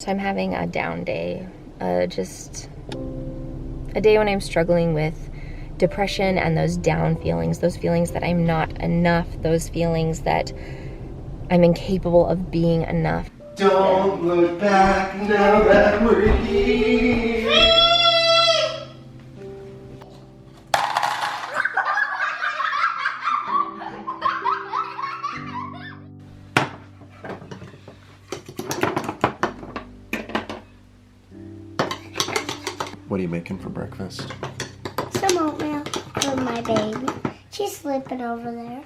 So I'm having a down day, just a day when I'm struggling with depression and those down feelings, those feelings that I'm not enough, those feelings that I'm incapable of being enough. Don't look back now that we're here. What are you making for breakfast? Some oatmeal for my baby. She's sleeping over there.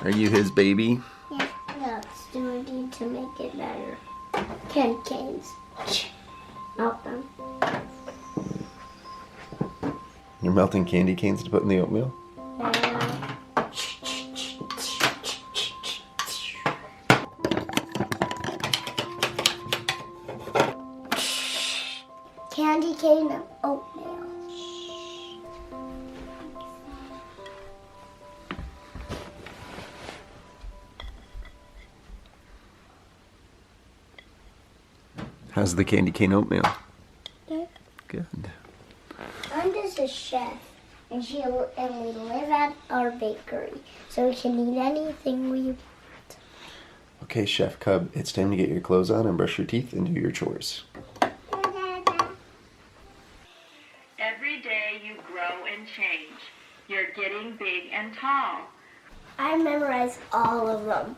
Are you his baby? Yeah, that's doing to make it better. Candy canes. Melt them. You're melting candy canes to put in the oatmeal? Candy cane and oatmeal. How's the candy cane oatmeal? Good. Good. I'm just a chef, and we live at our bakery, so we can eat anything we want. Okay, Chef Cub, it's time to get your clothes on and brush your teeth and do your chores. Every day you grow and change. You're getting big and tall. I memorized all of them.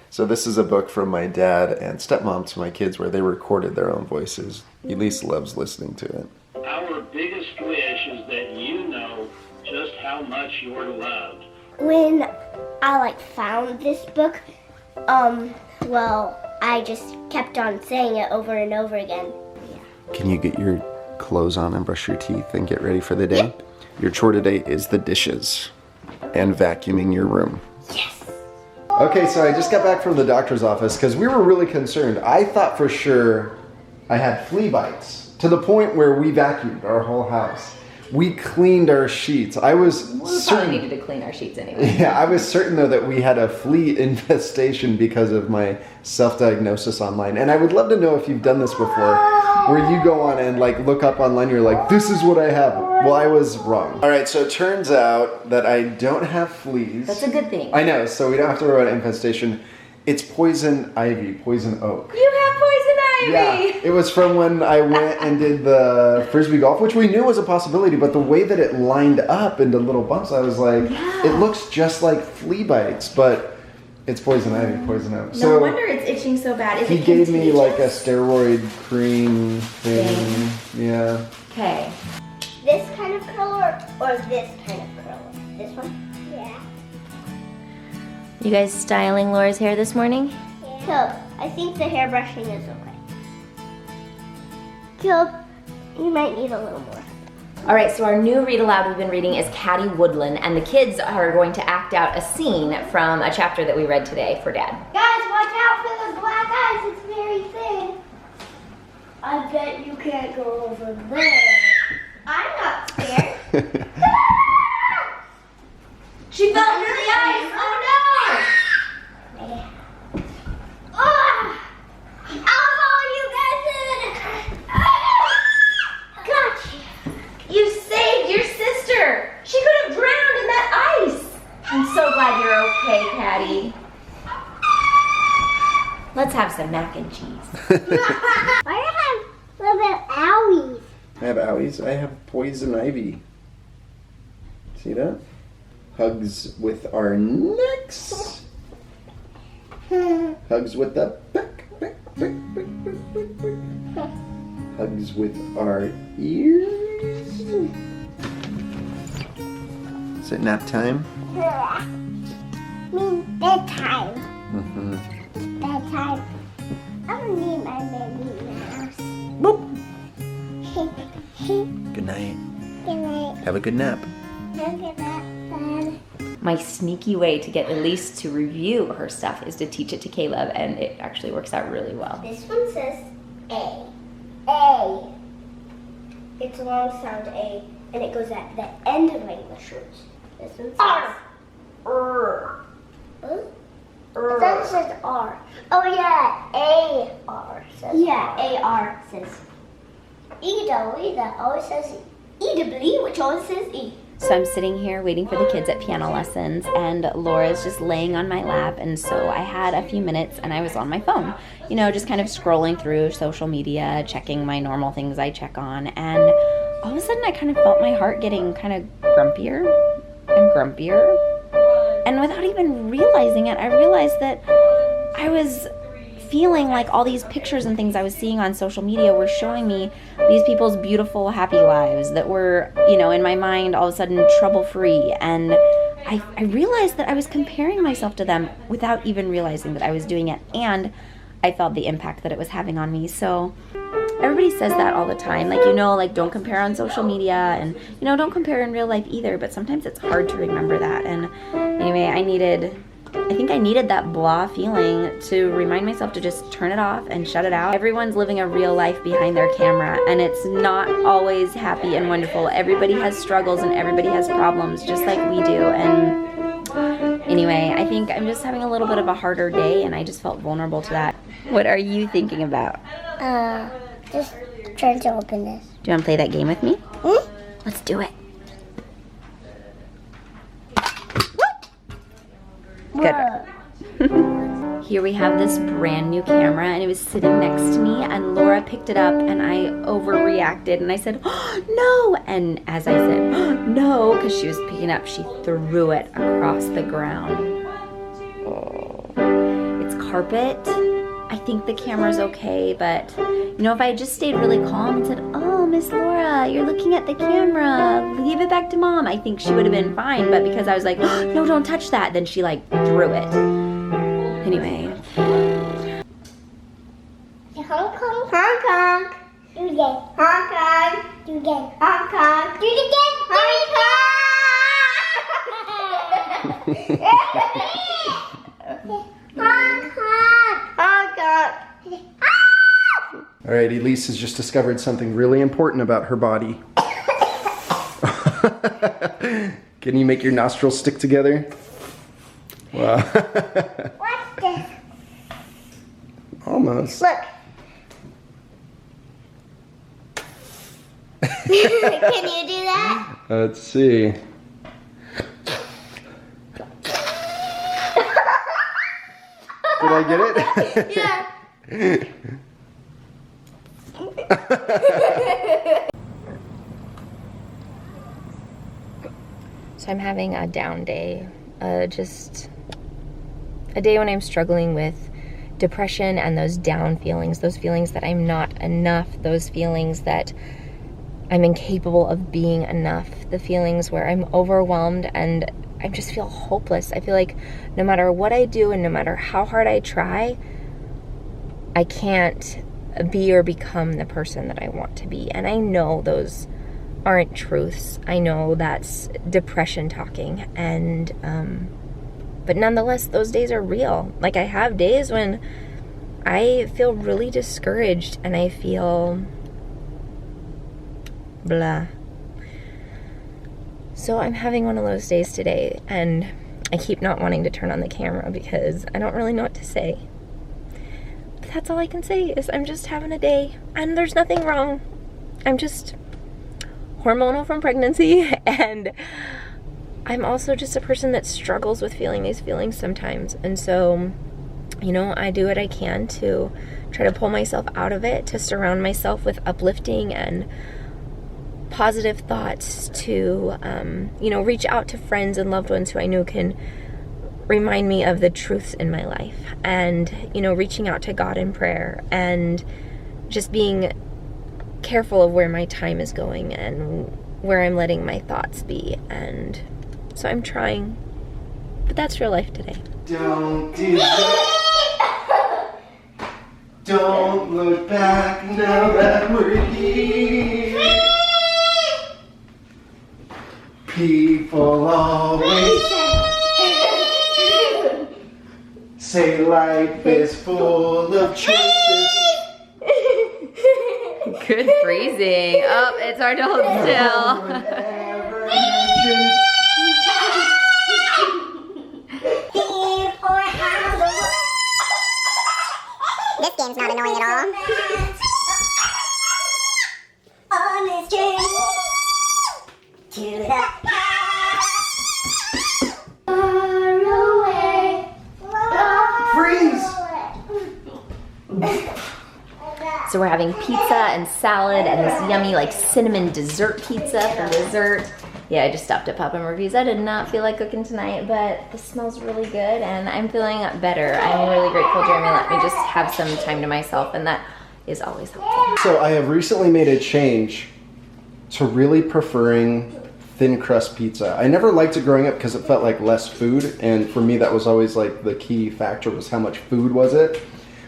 So this is a book from my dad and stepmom to my kids where they recorded their own voices. Elise loves listening to it. Our biggest wish is that you know just how much you're loved. When I found this book, I just kept on saying it over and over again. Can you get your clothes on and brush your teeth and get ready for the day? Your chore today is the dishes and vacuuming your room. Yes. Okay, so I just got back from the doctor's office because we were really concerned. I thought for sure I had flea bites to the point where we vacuumed our whole house. We cleaned our sheets. I was Probably needed to clean our sheets anyway. Yeah, I was certain though that we had a flea infestation because of my self-diagnosis online. And I would love to know if you've done this before, where you go on and look up online, you're like, this is what I have. Well, I was wrong. All right, so it turns out that I don't have fleas. That's a good thing. I know, so we don't have to worry about infestation. It's poison ivy, poison oak. You have poison ivy! Yeah, it was from when I went and did the Frisbee golf, which we knew was a possibility, but the way that it lined up into little bumps, I was like, It looks just like flea bites, but it's poison ivy, poison oak. No wonder it's itching so bad. Is He it gave me contagious? a steroid cream thing. Yeah. Okay. This kind of curler or this kind of curler? This one? Yeah. You guys styling Laura's hair this morning? So, I think the hairbrushing is okay. Caleb, you might need a little more. All right, so our new read aloud we've been reading is Caddy Woodland, and the kids are going to act out a scene from a chapter that we read today for Dad. Guys, watch out for the black eyes. It's very thin. I bet you can't go over there. I'm not scared. She fell into the ice! Oh no! I'll haul you guys in. Gotcha. You saved your sister! She could have drowned in that ice! I'm so glad you're okay, Caddy. Let's have some mac and cheese. Why do I have a little bit of owies? I have owies. I have poison ivy. See that? Hugs with our necks. Hugs with the back. Hugs with our ears. Is it nap time? Bedtime. Mm-hmm. Bedtime. I don't need my baby mouse. Boop. Good Good night. night. Have a good nap. Look at that, Dad. My sneaky way to get Elise to review her stuff is to teach it to Caleb, and it actually works out really well. This one says A. A. It's a long sound A, and it goes at the end of English words. This one says R. That says R. Oh yeah, A-R says yeah, A-R says E-W, that always says E-W, which always says E. So I'm sitting here waiting for the kids at piano lessons, and Laura's just laying on my lap, and so I had a few minutes and I was on my phone, you know, just kind of scrolling through social media, checking my normal things I check on, and all of a sudden I kind of felt my heart getting kind of grumpier and grumpier. And without even realizing it, I realized that I was feeling like all these pictures and things I was seeing on social media were showing me these people's beautiful, happy lives that were, you know, in my mind all of a sudden trouble-free. And I realized that I was comparing myself to them without even realizing that I was doing it. And I felt the impact that it was having on me. So everybody says that all the time. Like, you know, like don't compare on social media and, you know, don't compare in real life either. But sometimes it's hard to remember that. And anyway, I think I needed that blah feeling to remind myself to just turn it off and shut it out. Everyone's living a real life behind their camera, and it's not always happy and wonderful. Everybody has struggles and everybody has problems, just like we do. And anyway, I think I'm just having a little bit of a harder day, and I just felt vulnerable to that. What are you thinking about? Just trying to open this. Do you want to play that game with me? Hmm? Let's do it. Good. Here we have this brand new camera, and it was sitting next to me, and Laura picked it up, and I overreacted, and I said, oh, no! And as I said, oh, no, because she was picking it up, she threw it across the ground. Oh. It's carpet. I think the camera's okay, but, you know, if I had just stayed really calm and said, oh, Miss Laura, you're looking at the camera, give it back to Mom, I think she would have been fine. But because I was like, oh, no, don't touch that, then she, like, threw it. Anyway. Hong Kong, Hong Kong. Do it again. Hong Kong. Do it again. Hong Kong. Do it again. Hong Kong. Hong Kong. Hong Kong. All right, Elise has just discovered something really important about her body. Can you make your nostrils stick together? Wow. What's this? Almost. Look. Can you do that? Let's see. Did I get it? Yeah. So I'm having a down day, just a day when I'm struggling with depression and those down feelings, those feelings that I'm not enough, those feelings that I'm incapable of being enough, the feelings where I'm overwhelmed and I just feel hopeless. I feel like no matter what I do and no matter how hard I try, I can't be or become the person that I want to be. And I know those aren't truths. I know that's depression talking. And, but nonetheless, those days are real. Like, I have days when I feel really discouraged and I feel blah. So I'm having one of those days today, and I keep not wanting to turn on the camera because I don't really know what to say. But that's all I can say is I'm just having a day, and there's nothing wrong. I'm just hormonal from pregnancy, and I'm also just a person that struggles with feeling these feelings sometimes. And so, you know, I do what I can to try to pull myself out of it, to surround myself with uplifting and positive thoughts, to, you know, reach out to friends and loved ones who I know can remind me of the truths in my life, and, you know, reaching out to God in prayer, and just being careful of where my time is going and where I'm letting my thoughts be. And so I'm trying, but that's real life today. Don't do that. Don't look back now that we're here. People always say life is full of choices. Good phrasing. Oh, it's hard to hold still. People have game's not annoying at all. On this journey to the far away. Freeze! So we're having pizza and salad and this yummy like cinnamon dessert pizza for dessert. Yeah, I just stopped at Papa Murphy's. I did not feel like cooking tonight, but this smells really good and I'm feeling better. I'm really grateful Jeremy let me just have some time to myself, and that is always helpful. So I have recently made a change to really preferring thin crust pizza. I never liked it growing up because it felt like less food, and for me that was always like the key factor, was how much food was it.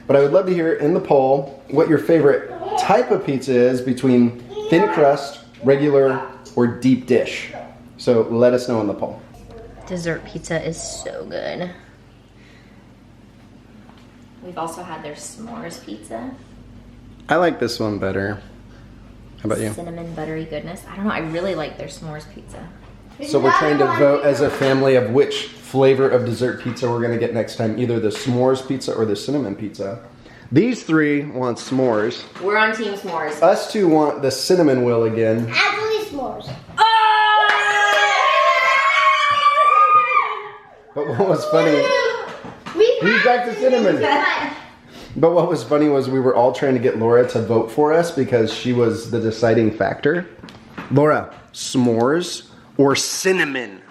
But I would love to hear in the poll what your favorite type of pizza is between thin crust, regular, or deep dish. So let us know in the poll. Dessert pizza is so good. We've also had their s'mores pizza. I like this one better. How about you? Cinnamon buttery goodness. I don't know, I really like their s'mores pizza. So we're trying to vote as a family of which flavor of dessert pizza we're gonna get next time, either the s'mores pizza or the cinnamon pizza. These three want s'mores. We're on team s'mores. Us two want the cinnamon wheel again. Actually, s'mores. But what was funny, he's back to cinnamon. But what was funny was we were all trying to get Laura to vote for us because she was the deciding factor. Laura, s'mores or cinnamon?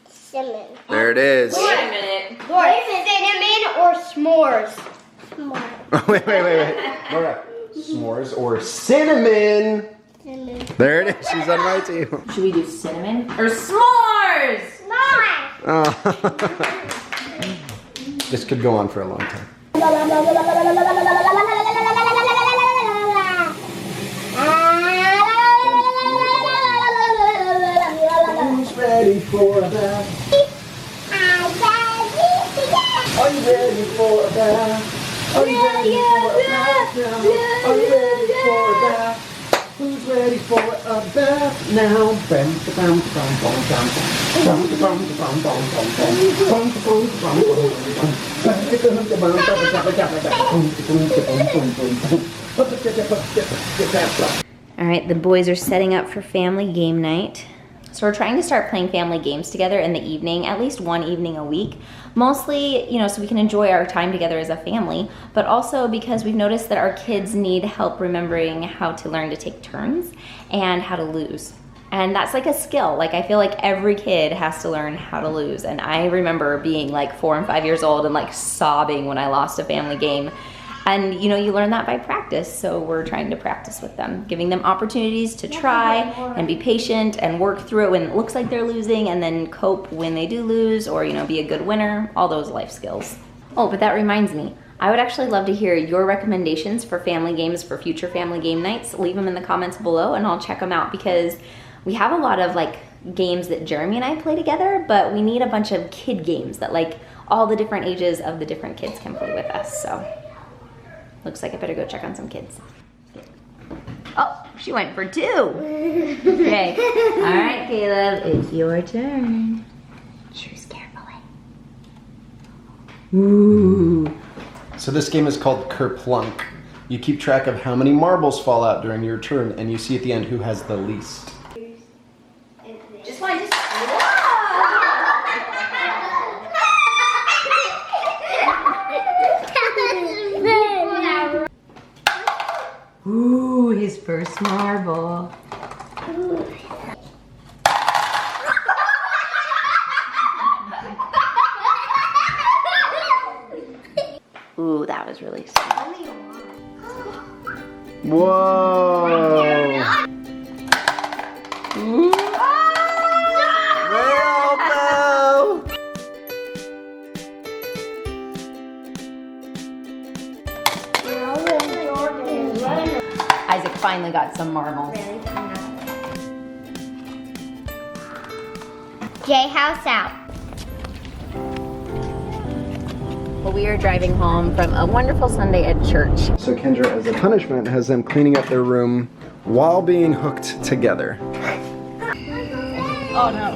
Cinnamon. There it is. Wait a minute. Cinnamon or s'mores? S'mores. wait. Laura, s'mores or cinnamon? Cinnamon. There it is. She's on my team. Should we do cinnamon or s'mores? S'mores. Oh. This could go on for a long time. Who's ready for a bath? Are you ready for a bath? Are you ready for a bath now? Are you ready for a bath? Who's ready for a bath now? All right, the boys are setting up for family game night. So we're trying to start playing family games together in the evening, at least one evening a week. Mostly, so we can enjoy our time together as a family, but also because we've noticed that our kids need help remembering how to learn to take turns and how to lose. And that's like a skill. Like, I feel like every kid has to learn how to lose. And I remember being like 4 and 5 years old and like sobbing when I lost a family game. And you learn that by practice, so we're trying to practice with them, giving them opportunities to try and be patient and work through it when it looks like they're losing, and then cope when they do lose, or be a good winner, all those life skills. Oh, but that reminds me, I would actually love to hear your recommendations for family games for future family game nights. Leave them in the comments below and I'll check them out, because we have a lot of like games that Jeremy and I play together, but we need a bunch of kid games that like all the different ages of the different kids can play with us, so. Looks like I better go check on some kids. Oh, she went for 2. Okay. All right, Caleb, it's your turn. Choose carefully. Ooh. So this game is called Kerplunk. You keep track of how many marbles fall out during your turn, and you see at the end who has the least. Just one, just Ooh, his first marble. Ooh, that was really smart. Whoa! Ooh. Isaac finally got some marbles. J house out. Well, we are driving home from a wonderful Sunday at church. So Kendra, as a punishment, has them cleaning up their room while being hooked together. Oh no.